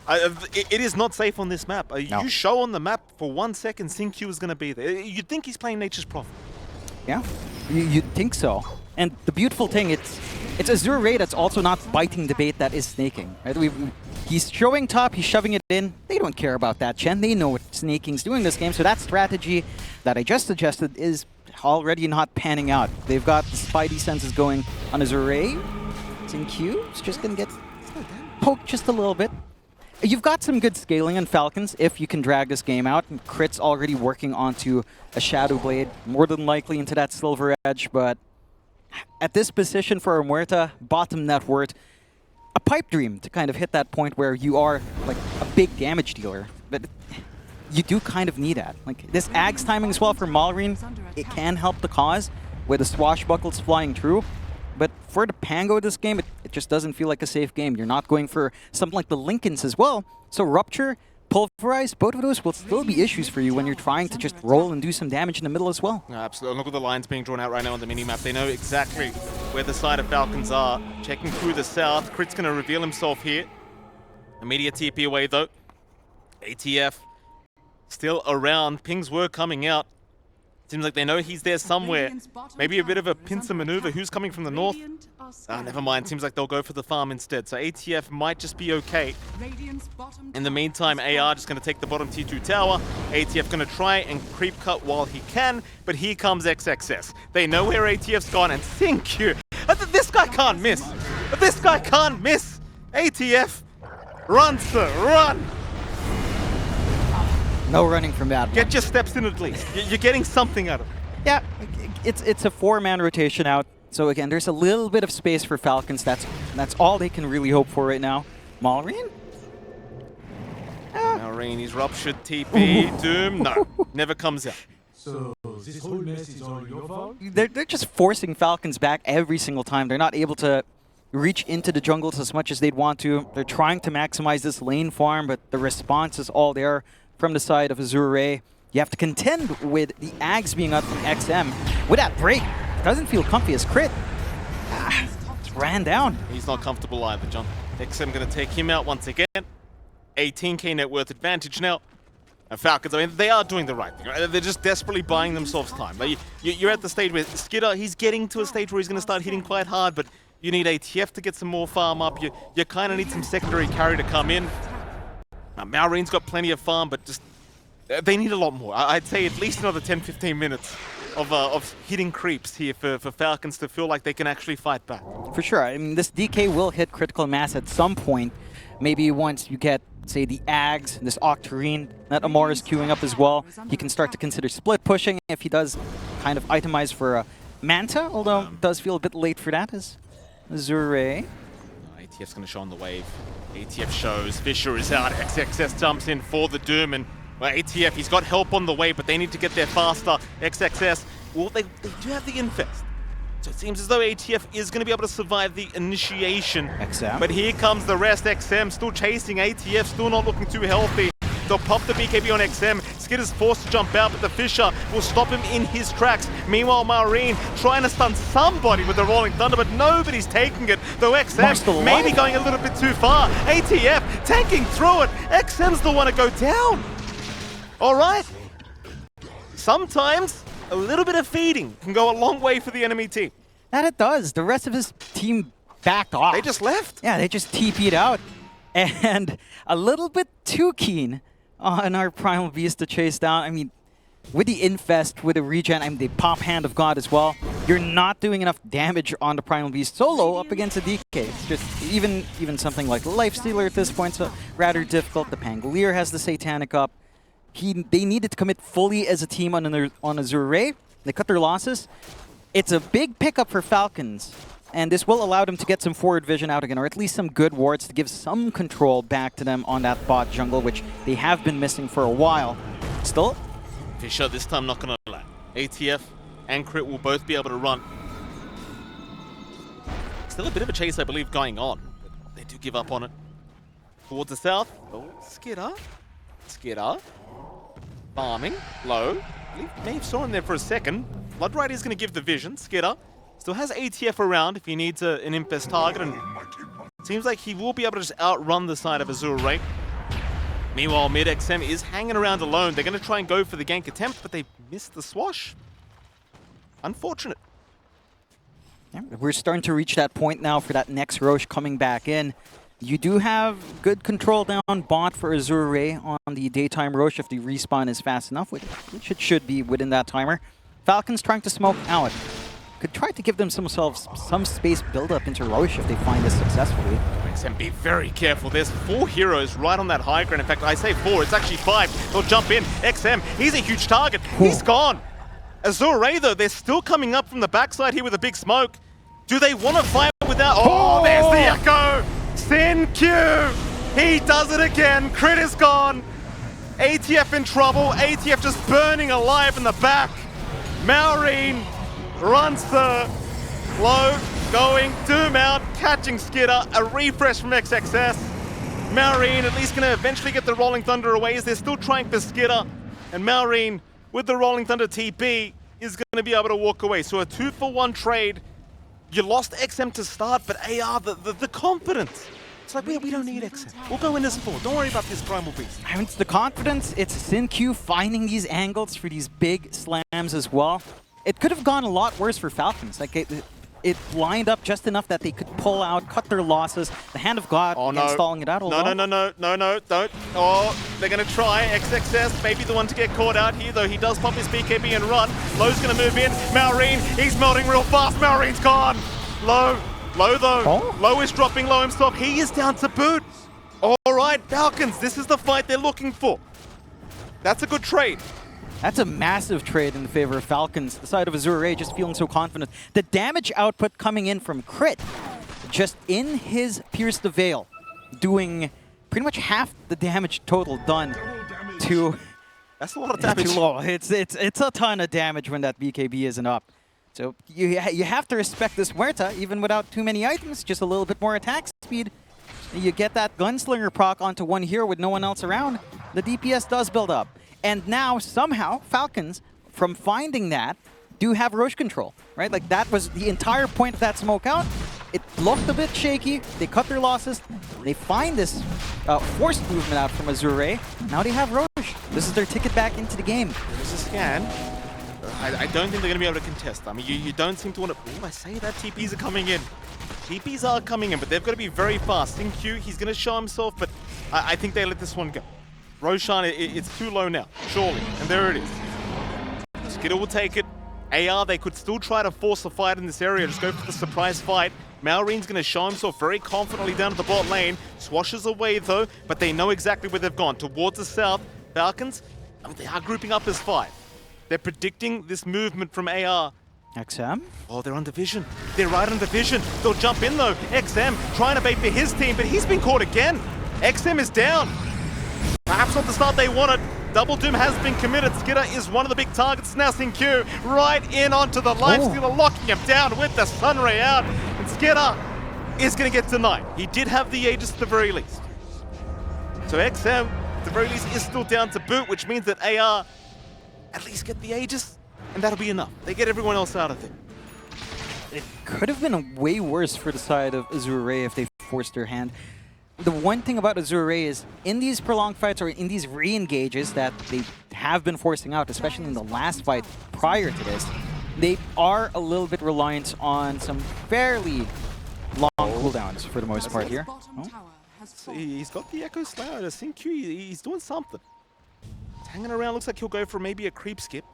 It is not safe on this map. No. You show on the map for 1 second, Syncue is going to be there. You'd think he's playing Nature's Prophet. Yeah, you'd think so. And the beautiful thing, it's Azure Ray that's also not biting the bait that is snaking. Right? He's showing top, he's shoving it in. They don't care about that, Chen. They know what snaking's doing this game. So that strategy that I just suggested is already not panning out. They've got the spidey senses going on Azure Ray. Syncue is just going to get poked just a little bit. You've got some good scaling on Falcons if you can drag this game out. Crit's already working onto a Shadow Blade, more than likely into that Silver Edge, but at this position for a Muerta, bottom net worth, a pipe dream to kind of hit that point where you are like a big damage dealer. But you do kind of need that. Like this Ags timing as well for Malrine, it can help the cause with the swashbuckles flying through. But for the Pango this game, it just doesn't feel like a safe game. You're not going for something like the Lincolns as well. So Rupture, Pulverize, both of those will still be issues for you when you're trying to just roll and do some damage in the middle as well. Absolutely. Look at the lines being drawn out right now on the minimap. They know exactly where the side of Falcons are. Checking through the south. Crit's going to reveal himself here. Immediate TP away though. ATF still around. Pings were coming out. Seems like they know he's there somewhere. Maybe a bit of a pincer maneuver. Who's coming from the north? Never mind. Seems like they'll go for the farm instead. So ATF might just be okay. In the meantime, AR just going to take the bottom T2 tower. ATF going to try and creep cut while he can. But here comes XXS. They know where ATF's gone and Syncue. This guy can't miss. This guy can't miss. ATF, run, sir, run. No running from that one. Get your steps in at least. You're getting something out of it. Yeah, it's a 4-man rotation out. So again, there's a little bit of space for Falcons. That's all they can really hope for right now. Malrine? Malrine, he's ruptured TP. Doom, no. Never comes out. So this whole mess is all your fault? They're just forcing Falcons back every single time. They're not able to reach into the jungles as much as they'd want to. They're trying to maximize this lane farm, but the response is all there from the side of Azure Ray. You have to contend with the Ags being up from XM. With that break, doesn't feel comfy as Crit. Just ran down. He's not comfortable either, John. XM going to take him out once again. 18k net worth advantage now. And Falcons, I mean, they are doing the right thing. Right? They're just desperately buying themselves time. Like, you're at the stage where Skidder, he's getting to a stage where he's going to start hitting quite hard, but you need ATF to get some more farm up. You kind of need some secondary carry to come in. Malrine's got plenty of farm, but just they need a lot more. I'd say at least another 10-15 minutes of hitting creeps here for Falcons to feel like they can actually fight back. For sure. I mean, this DK will hit critical mass at some point. Maybe once you get, say, the Ags, this Octarine that Amar is queuing up as well. He can start to consider split pushing if he does kind of itemize for a Manta, although it does feel a bit late for that as Azure. ATF's going to show on the wave. ATF shows, Fisher is out, XXS jumps in for the Doom, and well, ATF, he's got help on the way, but they need to get there faster. XXS, well, they do have the Infest. So it seems as though ATF is going to be able to survive the initiation. XM. But here comes the rest. XM still chasing ATF, still not looking too healthy. They'll pop the BKB on XM. Skid is forced to jump out, but the Fisher will stop him in his tracks. Meanwhile, Marine trying to stun somebody with the Rolling Thunder, but nobody's taking it. Though XM maybe going a little bit too far. ATF tanking through it. XM's the one to go down. All right. Sometimes a little bit of feeding can go a long way for the enemy team. That it does. The rest of his team backed off. They just left. Yeah, they just TP'd out. And a little bit too keen on our Primal Beast to chase down. I mean, with the Infest, with the regen, I mean, they pop Hand of God as well. You're not doing enough damage on the Primal Beast solo up against a DK. It's just even something like Lifestealer at this point, so rather difficult. The Pangolier has the Satanic up. They needed to commit fully as a team on Azure Ray. They cut their losses. It's a big pickup for Falcons, and this will allow them to get some forward vision out again, or at least some good wards to give some control back to them on that bot jungle, which they have been missing for a while. Still, Fisher this time not going to allow. ATF and Crit will both be able to run. Still a bit of a chase, I believe, going on. But they do give up on it. Towards the south. Oh, Skidder. Farming. Low. I believe may have saw him there for a second. Bloodrider is going to give the vision. Skidder still has ATF around if he needs an Infest target. And seems like he will be able to just outrun the side of Azure Ray. Meanwhile, mid XM is hanging around alone. They're going to try and go for the gank attempt, but they missed the swash. Unfortunate. yeah, we're starting to reach that point now for that next Roche coming back in. You do have good control down bot for Azure Ray on the daytime Roche if the respawn is fast enough, which it should be within that timer. Falcons trying to smoke out. Could try to give themselves some space build-up into Roche if they find this successfully. XM, be very careful. There's 4 heroes right on that high ground. In fact, I say 4, it's actually 5. They'll jump in. XM, he's a huge target. He's gone. Azure Ray, though, they're still coming up from the backside here with a big smoke. Do they want to fight without... Oh, there's the echo! Sin Q! He does it again. Crit is gone. ATF in trouble. ATF just burning alive in the back. Maureen runs the low, going, Doom out, catching Skidder, a refresh from XXS. Maureen at least going to eventually get the Rolling Thunder away as they're still trying for Skidder. And Maureen, with the Rolling Thunder TP, is going to be able to walk away. So a 2-for-1 trade. You lost XM to start, but AR, the confidence. It's like, we don't need XM. We'll go in as 4. Don't worry about this Primal Beast. I mean, it's the confidence. It's SinQ finding these angles for these big slams as well. It could have gone a lot worse for Falcons. Like it lined up just enough that they could pull out, cut their losses. The Hand of God stalling it out. No, don't. Oh, they're going to try. XXS, maybe the one to get caught out here, though he does pop his BKB and run. Low's going to move in. Maureen, he's melting real fast. Maureen's gone. Low though. Oh? Low is dropping low himself. He is down to boot. All right, Falcons, this is the fight they're looking for. That's a good trade. That's a massive trade in favor of Falcons. The side of Azure Ray just feeling so confident. The damage output coming in from Crit, just in his Pierce the Veil, doing pretty much half the damage total done to... That's a lot of damage. Too low. It's a ton of damage when that BKB isn't up. So you have to respect this Muerta, even without too many items, just a little bit more attack speed. You get that Gunslinger proc onto one hero with no one else around. The DPS does build up. And now, somehow, Falcons, from finding that, do have Roche control, right? Like, that was the entire point of that smoke out. It looked a bit shaky. They cut their losses. They find this forced movement out from Azure Ray. Now they have Roche. This is their ticket back into the game. There's a scan. I don't think they're going to be able to contest. I mean, you don't seem to want to... Oh, I say that TPs are coming in. TPs are coming in, but they've got to be very fast. SinQ, he's going to show himself, but I think they let this one go. Roshan, it's too low now, surely. And there it is. Skidder will take it. AR, they could still try to force a fight in this area. Just go for the surprise fight. Maureen's going to show himself very confidently down at the bot lane. Swashes away, though, but they know exactly where they've gone. Towards the south, Falcons, I mean, they are grouping up as 5. They're predicting this movement from AR. XM? Oh, they're under vision. They're right under vision. They'll jump in, though. XM trying to bait for his team, but he's been caught again. XM is down. Perhaps not the start they wanted. Double Doom has been committed. Skitter is one of the big targets. Now Q right in onto the life stealer, locking him down with the Sunray out. And Skitter is going to get denied. He did have the Aegis at the very least. So XM, at the very least, is still down to boot, which means that AR at least get the Aegis, and that'll be enough. They get everyone else out of it. It could have been way worse for the side of Azure if they forced their hand. The one thing about Azure is, in these prolonged fights or in these re-engages that they have been forcing out, especially in the last fight prior to this, they are a little bit reliant on some fairly long cooldowns for the most part here. So he's got the Echo Slayer to Q. He's doing something. He's hanging around. Looks like he'll go for maybe a creep skip.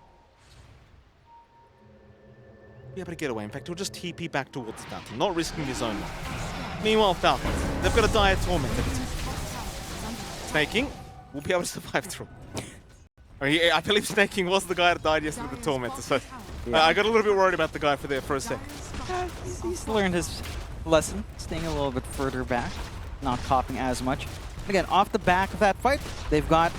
Be able to get away. In fact, he'll just TP back towards the fountain, not risking his own life. Meanwhile, Falcons, they've got a dire torment. Snaking will be able to survive through. I believe Snaking was the guy that died yesterday with the Tormentor, so yeah. I got a little bit worried about the guy for a sec. He's learned his lesson, staying a little bit further back, not copying as much. Again, off the back of that fight, they've got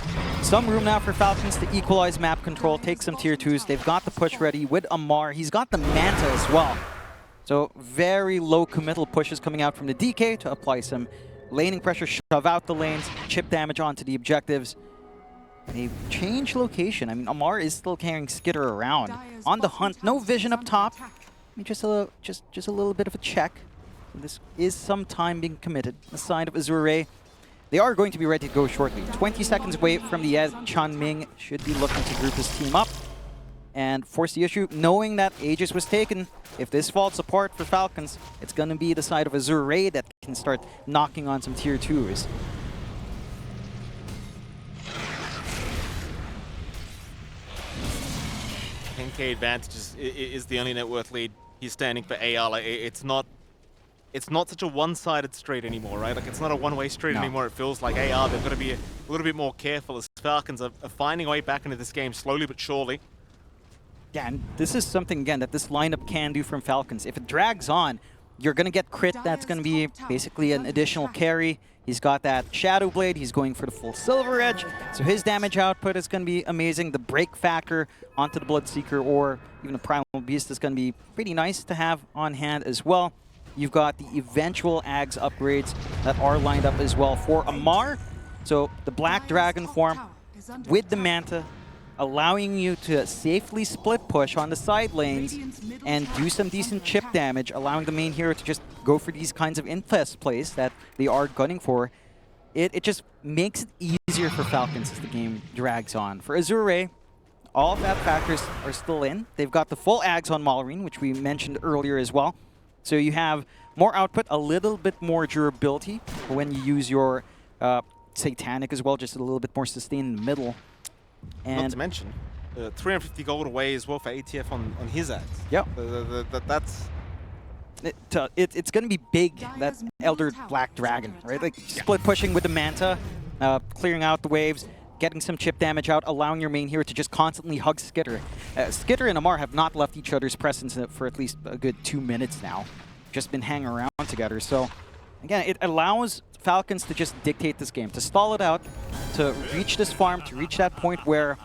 some room now for Falcons to equalize map control, take some tier 2s. They've got the push ready with Amar. He's got the Manta as well. So very low committal pushes coming out from the DK to apply some laning pressure, shove out the lanes, chip damage onto the objectives. They've changed location. I mean, Amar is still carrying Skitter around. On the hunt, no vision up top. I mean, just a little bit of a check. This is some time being committed. The side of Azure, they are going to be ready to go shortly. 20 seconds away from the edge. Chan Ming should be looking to group his team up and force the issue, knowing that Aegis was taken. If this falls apart for Falcons, it's going to be the side of Azure that can start knocking on some tier 2s. $10K advantage is the only net worth lead he's standing for AR. Like, it's not such a one-sided street anymore, right? Like, it's not a one-way street anymore. It feels like AR, they've got to be a little bit more careful as Falcons are finding a way back into this game slowly but surely. Yeah, and this is something, again, that this lineup can do from Falcons. If it drags on, you're going to get crit. That's going to be basically an additional carry. He's got that Shadow Blade. He's going for the full Silver Edge. So his damage output is going to be amazing. The break factor onto the Bloodseeker or even the Primal Beast is going to be pretty nice to have on hand as well. You've got the eventual Ags upgrades that are lined up as well for Amar. So the Black Dragon form with the Manta, allowing you to safely split push on the side lanes and do some decent chip damage, allowing the main hero to just go for these kinds of infest plays that they are gunning for. It just makes it easier for Falcons as the game drags on. For Azure, all of that factors are still in. They've got the full Ags on Malrine, which we mentioned earlier as well. So you have more output, a little bit more durability when you use your Satanic as well, just a little bit more sustain in the middle. And not to mention, 350 gold away as well for ATF on his ads. Yep. That's... It's going to be big, that Elder Black Dragon, right? Like split pushing with the Manta, clearing out the waves, getting some chip damage out, allowing your main hero to just constantly hug Skitter. Skitter and Amar have not left each other's presence for at least a good 2 minutes now. Just been hanging around together. So, again, it allows Falcons to just dictate this game, to stall it out, to reach this farm, to reach that point where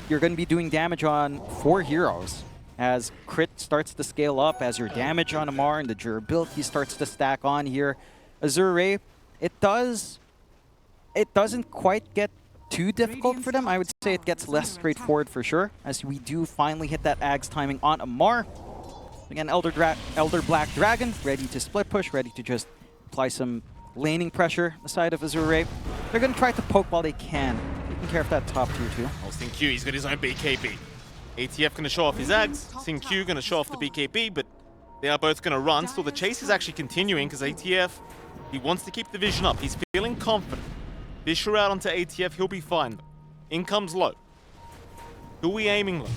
you're going to be doing damage on 4 heroes. As crit starts to scale up, as your damage on Amar and the durability starts to stack on here. Azure, it doesn't quite get too difficult for them. I would say it gets less straightforward for sure, as we do finally hit that Ags timing on Amar. Again, Elder Black Dragon, ready to split push, ready to just apply some laning pressure on the side of Azure. They're going to try to poke while they can. Taking care of that top tier too. Oh, Q, he's got his own BKB. ATF going to show off his Ags. Q going to show off the BKB, but they are both going to run. Still, the chase is actually continuing because ATF, he wants to keep the vision up. He's feeling confident. Visher out onto ATF, he'll be fine. In comes Low. Who are we aiming low?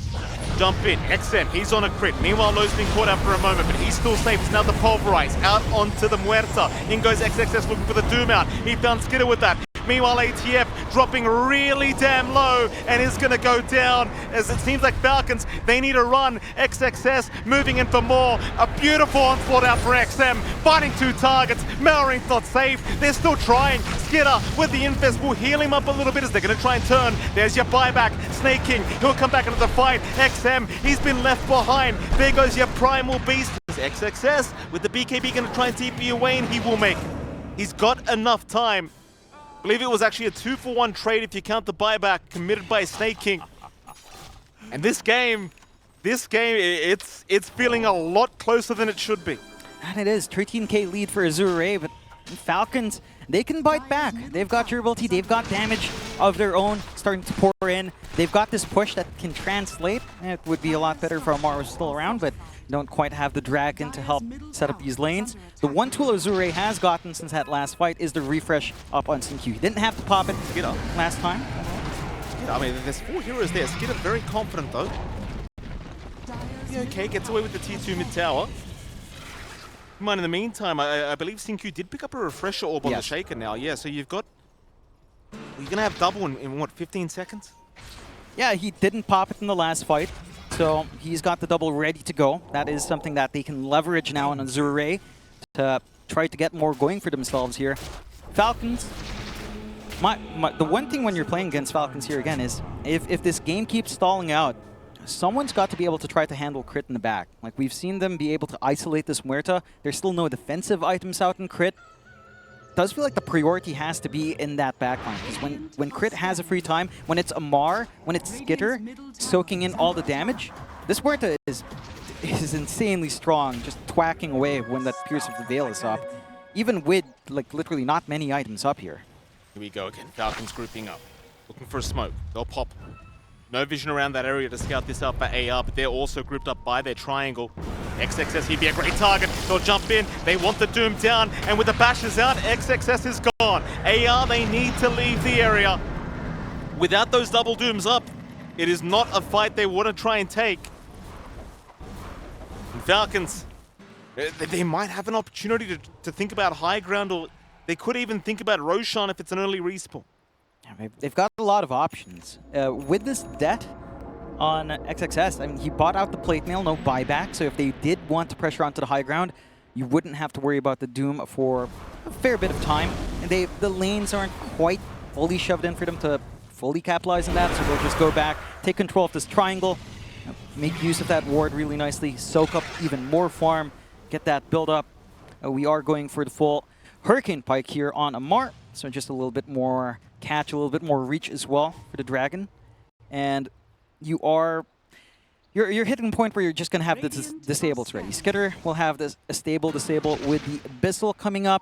Jump in, XM, he's on a crit. Meanwhile, Low's been caught out for a moment, but he's still safe. It's now the Pulverize, out onto the Muerta. In goes XXS looking for the Doom out. He found Skitter with that. Meanwhile, ATF dropping really damn low and is going to go down as it seems like Falcons, they need a run. XXS moving in for more. A beautiful onslaught out for XM, finding 2 targets. Malorine's not safe. They're still trying. Skitter with the Infest will heal him up a little bit as they're going to try and turn. There's your buyback. Snake King, he'll come back into the fight. XM, he's been left behind. There goes your Primal Beast. XXS with the BKB going to try and TP away, and he will make it. He's got enough time. I believe it was actually a 2-for-1 trade if you count the buyback committed by Snake King. And this game, it's feeling a lot closer than it should be. And it is. 13k lead for Azure, but Falcons, they can bite back. They've got durability, they've got damage of their own starting to pour in. They've got this push that can translate. It would be a lot better if Amar was still around, but don't quite have the Dragon to help set up these lanes. The one tool Azure has gotten since that last fight is the refresh up on Q. He didn't have to pop it last time. I mean, there's 4 heroes there. Skitter very confident though. Yeah, okay, gets away with the T2 mid tower. In the meantime, I believe Q did pick up a refresher orb on the Shaker now. Yeah, so you've got... You're going to have double in what, 15 seconds? Yeah, he didn't pop it in the last fight, so he's got the double ready to go. That is something that they can leverage now on Azure to try to get more going for themselves here. Falcons, the one thing when you're playing against Falcons here again is if this game keeps stalling out, someone's got to be able to try to handle crit in the back. Like, we've seen them be able to isolate this Muerta. There's still no defensive items out in crit. Does feel like the priority has to be in that backline, because when crit has a free time, when it's Amar, when it's Skitter soaking in all the damage, this Muerta is insanely strong, just twacking away when that Pierce of the Veil is up. Even with, like, literally not many items up here. Here we go again. Falcons grouping up, looking for a smoke. They'll pop. No vision around that area to scout this out for AR, but they're also grouped up by their triangle. XXS, he'd be a great target. They'll jump in. They want the Doom down, and with the bashes out, XXS is gone. AR, they need to leave the area. Without those double Dooms up, it is not a fight they want to try and take. And Falcons, they might have an opportunity to think about high ground, or they could even think about Roshan if it's an early respawn. They've got a lot of options. With this debt on XXS, I mean, he bought out the plate mail, no buyback, so if they did want to pressure onto the high ground, you wouldn't have to worry about the Doom for a fair bit of time. And the lanes aren't quite fully shoved in for them to fully capitalize on that, so they'll just go back, take control of this triangle, make use of that ward really nicely, soak up even more farm, get that build up. We are going for the full Hurricane Pike here on Amar, so just a little bit more catch, a little bit more reach as well for the Dragon. And you're hitting a point where you're just going to have the disables ready. Skitter will have this a stable disable with the Abyssal coming up.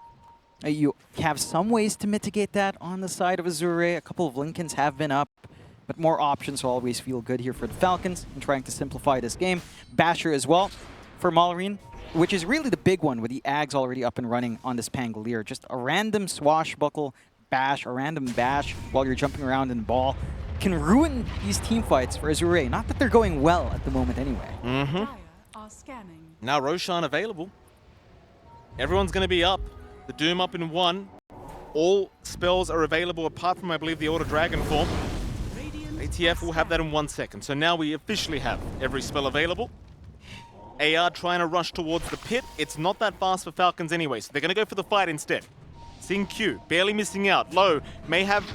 You have some ways to mitigate that on the side of Azure. A couple of Lincolns have been up, but more options will always feel good here for the Falcons in trying to simplify this game. Basher as well for Malorine, which is really the big one with the Ags already up and running on this Pangolier. Just a random swashbuckle bash, a random bash while you're jumping around in ball can ruin these team fights for Azure. Not that they're going well at the moment anyway. Now Roshan available. Everyone's going to be up. The Doom up in 1. All spells are available apart from, I believe, the Order Dragon form. ATF will have that in 1 second. So now we officially have every spell available. AR trying to rush towards the pit. It's not that fast for Falcons anyway, so they're going to go for the fight instead. Q, barely missing out. Low may have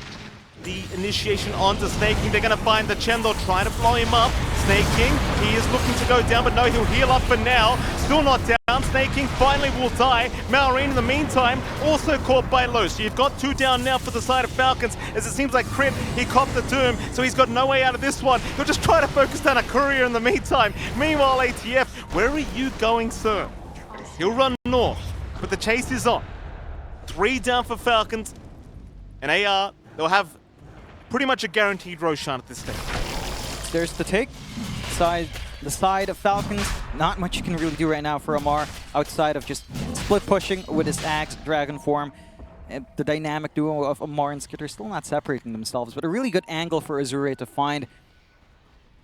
the initiation onto Snake King. They're going to find the Chen. They'll try to blow him up. Snake King, he is looking to go down, but no, he'll heal up for now. Still not down. Snake King finally will die. Malorine, in the meantime, also caught by Low. So you've got 2 down now for the side of Falcons, as it seems like Crit, he copped the Doom, so he's got no way out of this one. He'll just try to focus down a Courier in the meantime. Meanwhile, ATF, where are you going, sir? He'll run north, but the chase is on. 3 down for Falcons, and AR, they'll have pretty much a guaranteed Roshan at this stage. There's the take. The side of Falcons, not much you can really do right now for Amar, outside of just split pushing with his Axe, Dragon form. The dynamic duo of Amar and Skitter still not separating themselves, but a really good angle for Azure to find.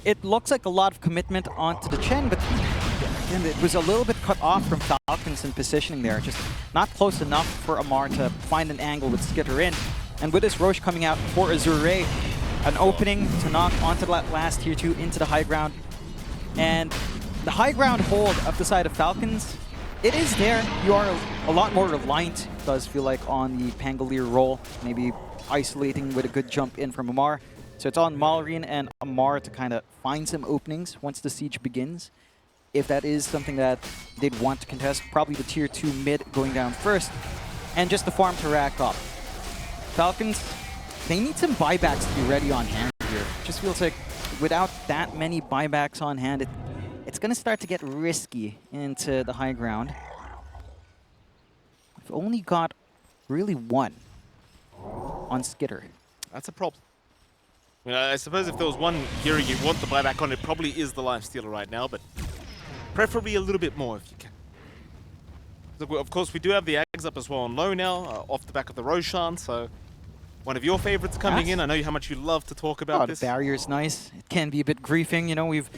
It looks like a lot of commitment onto the Chen, but again, it was a little bit cut off from Falcons in positioning there. Just not close enough for Amar to find an angle with Skitter in. And with this Roche coming out for Azure, an opening to knock onto that last tier 2 into the high ground. And the high ground hold of the side of Falcons, it is there. You are a lot more reliant, it does feel like, on the Pangolier roll, maybe isolating with a good jump in from Amar. So it's on Malrine and Amar to kind of find some openings once the siege begins. If that is something that they'd want to contest, probably the tier 2 mid going down first, and just the farm to rack up. Falcons, they need some buybacks to be ready on hand here. Just feels like without that many buybacks on hand, it's going to start to get risky into the high ground. We've only got really one on Skitter. That's a problem. I mean, I suppose if there was one hero you want the buyback on, it probably is the Lifestealer right now, but preferably a little bit more if you can. Look, of course, we do have the Ags up as well on low now, off the back of the Roshan, so one of your favorites coming in. I know how much you love to talk about this. The barrier's nice. It can be a bit griefing, you know. We've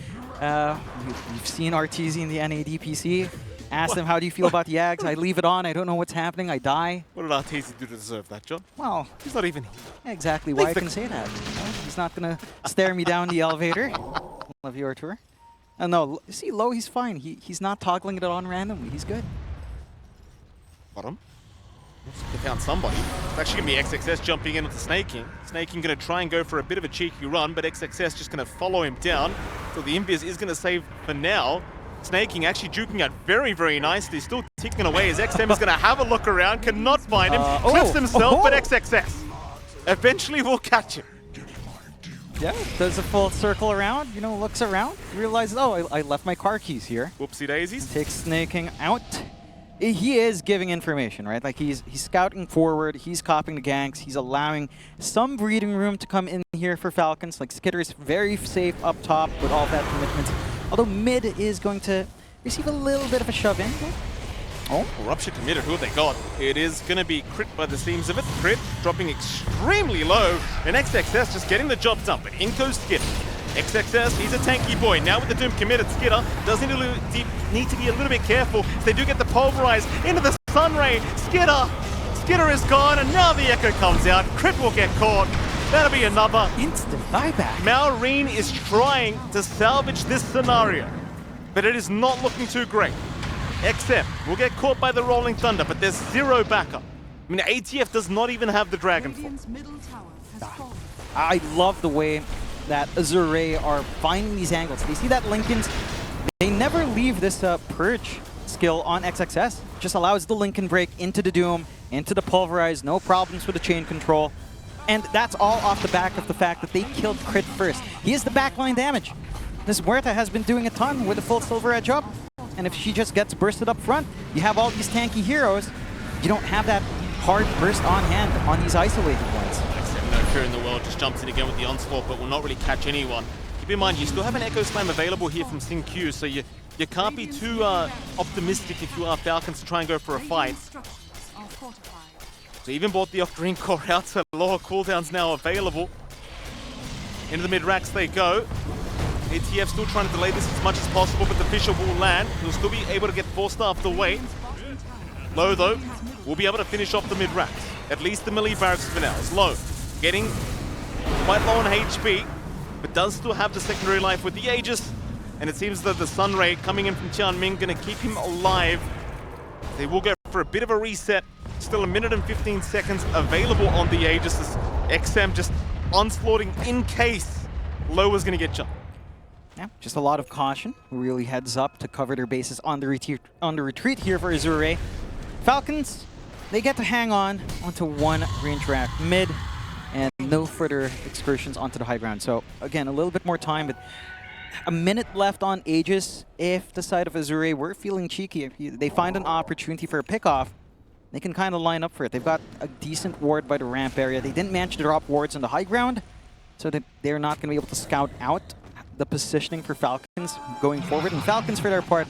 seen Arteezy in the NADPC. Ask them, how do you feel about the Ags? I leave it on. I don't know what's happening. I die. What did Arteezy do to deserve that, John? Well, he's not even here. Exactly why I can say that. Well, he's not going to stare me down the elevator. Love you, Artur. No, see, low, he's fine. He's not toggling it on randomly. He's good. Bottom. They found somebody. It's actually going to be XXS jumping in with the Snaking. Snaking going to try and go for a bit of a cheeky run, but XXS just going to follow him down. So the Invis is going to save for now. Snaking actually juking out very, very nicely. Still ticking away as XM is going to have a look around. Cannot find him. Clips himself, but XXS eventually will catch him. Yeah, does a full circle around, you know, looks around, realizes, oh, I left my car keys here. Whoopsie daisies. Takes Snaking out. He is giving information, right? Like he's scouting forward, he's copying the ganks, he's allowing some breathing room to come in here for Falcons. Like Skitter is very safe up top with all that commitment. Although mid is going to receive a little bit of a shove in. Oh, Rupture committed. Who have they got? It is going to be Crit by the seams of it. Crit dropping extremely low, and XXS just getting the job done. But in goes Skitter. XXS, he's a tanky boy. Now with the Doom committed, Skitter does need to be a little bit careful. They do get the pulverize into the Sunray. Skitter is gone, and now the Echo comes out. Crit will get caught. That'll be another instant buyback. Malrine is trying to salvage this scenario, but it is not looking too great. XM will get caught by the Rolling Thunder, but there's zero backup. I mean, ATF does not even have the Dragonfall. I love the way that Azure are finding these angles. They see that Linken's, they never leave this Purge skill on XXS. Just allows the Linken break into the Doom, into the Pulverize, no problems with the chain control. And that's all off the back of the fact that they killed Crit first. He is the backline damage. This Huerta has been doing a ton with a full Silver Edge up. And if she just gets bursted up front, you have all these tanky heroes. You don't have that hard burst on hand on these isolated ones. XM, no fear in the world, just jumps in again with the onslaught, but will not really catch anyone. Keep in mind, you still have an Echo Slam available here from Sin-Q, so you can't be too optimistic if you are Falcons to try and go for a fight. So even bought the Octarine Core out, so lower cooldowns now available. Into the mid-racks they go. ATF still trying to delay this as much as possible, but the Fisher will land. He'll still be able to get forced off the way. Low, though, will be able to finish off the mid-racks. At least the melee barracks for now. It's Low, getting quite low on HP, but does still have the secondary life with the Aegis. And it seems that the Sunray coming in from Tianming going to keep him alive. They will go for a bit of a reset. Still 1 minute and 15 seconds available on the Aegis. As XM just onslaughting in case Low is going to get jumped. Yeah, just a lot of caution. Really heads up to cover their bases on the retreat here for Azure. Falcons, they get to hang on onto one range rack mid and no further excursions onto the high ground. So again, a little bit more time, but a minute left on Aegis. If the side of Azure were feeling cheeky, if they find an opportunity for a pickoff, they can kind of line up for it. They've got a decent ward by the ramp area. They didn't manage to drop wards on the high ground, so that they're not going to be able to scout out the positioning for Falcons going forward. And Falcons, for their part,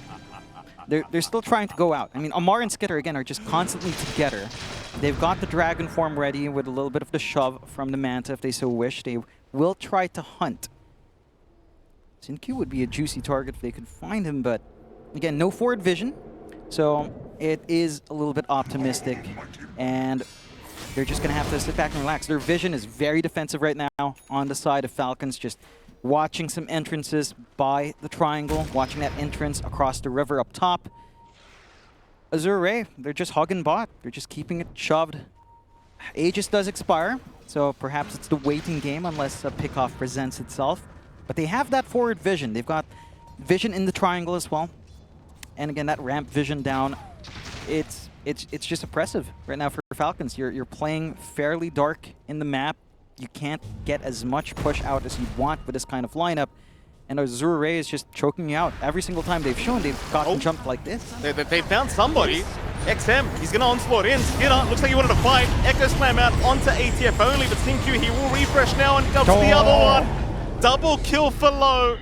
they're still trying to go out. I mean, Amar and Skitter, again, are just constantly together. They've got the Dragon form ready with a little bit of the shove from the Manta if they so wish. They will try to hunt. Sin-Q would be a juicy target if they could find him, but again, no forward vision. So it is a little bit optimistic. And they're just going to have to sit back and relax. Their vision is very defensive right now on the side of Falcons, just watching some entrances by the triangle, watching that entrance across the river up top. Azure, they're just hugging bot. They're just keeping it shoved. Aegis does expire, so perhaps it's the waiting game unless a pickoff presents itself. But they have that forward vision. They've got vision in the triangle as well. And again, that ramp vision down, it's just oppressive right now for Falcons. You're playing fairly dark in the map. You can't get as much push out as you'd want with this kind of lineup. And Azure is just choking you out. Every single time they've shown, they've gotten jumped like this. They found somebody. XM, he's going to onslaught in. Skidder, looks like he wanted to fight. Echo Slam out onto ATF only, but Syncue, he will refresh now and go for the other one. Double kill for Low.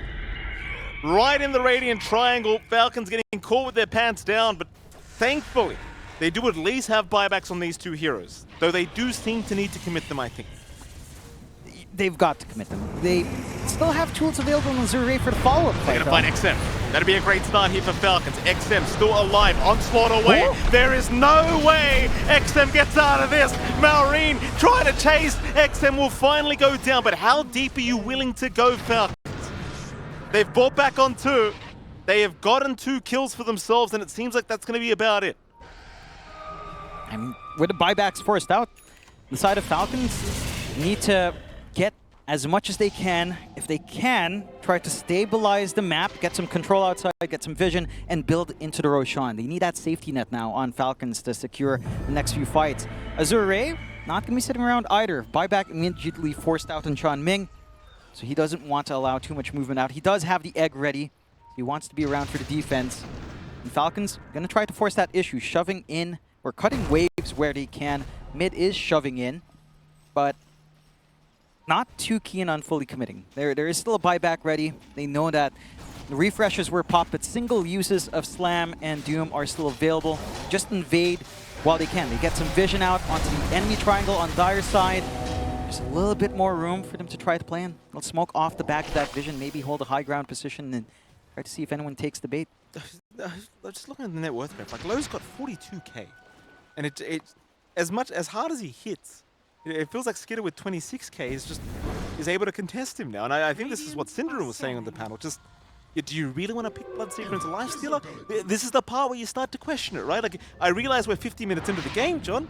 Right in the Radiant Triangle. Falcons getting caught with their pants down, but thankfully, they do at least have buybacks on these two heroes. Though they do seem to need to commit them, I think. They've got to commit them. They still have tools available on Azure for the follow-up They're fight. going to find XM. That'd be a great start here for Falcons. XM still alive. Onslaught away. Ooh. There is no way XM gets out of this. Maureen trying to chase. XM will finally go down. But how deep are you willing to go, Falcons? They've brought back on 2. They have gotten 2 kills for themselves, and it seems like that's going to be about it. I mean, with the buybacks forced out, the side of Falcons need to get as much as they can. If they can, try to stabilize the map, get some control outside, get some vision, and build into the Roshan. They need that safety net now on Falcons to secure the next few fights. Azure, not going to be sitting around either. Buyback immediately forced out on Sean Ming, so he doesn't want to allow too much movement out. He does have the egg ready. He wants to be around for the defense. And Falcons going to try to force that issue, shoving in or cutting waves where they can. Mid is shoving in, but not too keen on fully committing. There is still a buyback ready. They know that the refreshes were popped, but single uses of Slam and Doom are still available. Just invade while they can. They get some vision out onto the enemy triangle on Dire's side. Just a little bit more room for them to try to play in. They'll smoke off the back of that vision, maybe hold a high ground position and try to see if anyone takes the bait. Just looking at the net worth graph, like Low's got 42k. And it as hard as he hits, it feels like Skidder with 26k is able to contest him now. And I think this is what Syndrome was saying on the panel. Just, do you really want to pick Bloodseeker into Lifestealer? This is the part where you start to question it, right? Like, I realize we're 50 minutes into the game, John.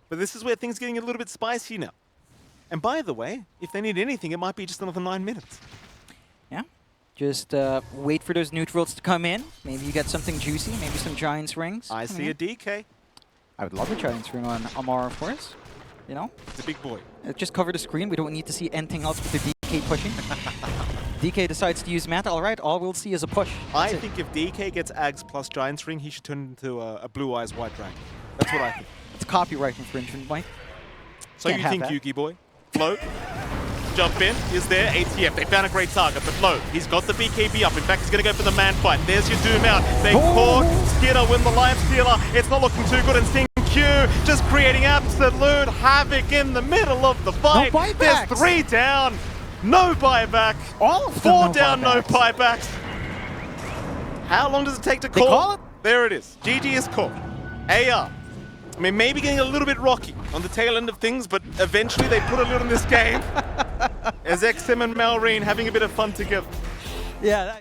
But this is where things are getting a little bit spicy now. And by the way, if they need anything, it might be just another 9 minutes. Yeah. Just wait for those neutrals to come in. Maybe you get something juicy, maybe some Giants rings. I see a DK. I would love a Giants ring on Amar, of course. You know? It's a big boy. Just cover the screen. We don't need to see anything else with the DK pushing. DK decides to use Manta. All right, all we'll see is a push. I think if DK gets Ags plus Giants ring, he should turn into a Blue Eyes White Dragon. That's what I think. It's copyright infringement, Mike. So Can't you have think that. Yuki boy? Flow. Jump in. Is there ATF? They found a great target, but Low, he's got the BKB up. In fact, he's going to go for the man fight. There's your Doom out. They caught Skidder with the Lifestealer. It's not looking too good, and Syncue just creating absolute havoc in the middle of the fight. No buybacks. There's 3 down. No buyback. All of them 4 no down, no buybacks. buybacks. How long does it take to They call? call it? There it is. GG is called. AR. I mean, maybe getting a little bit rocky on the tail end of things, but eventually they put a little in this game as XM and Maureen having a bit of fun together. Yeah.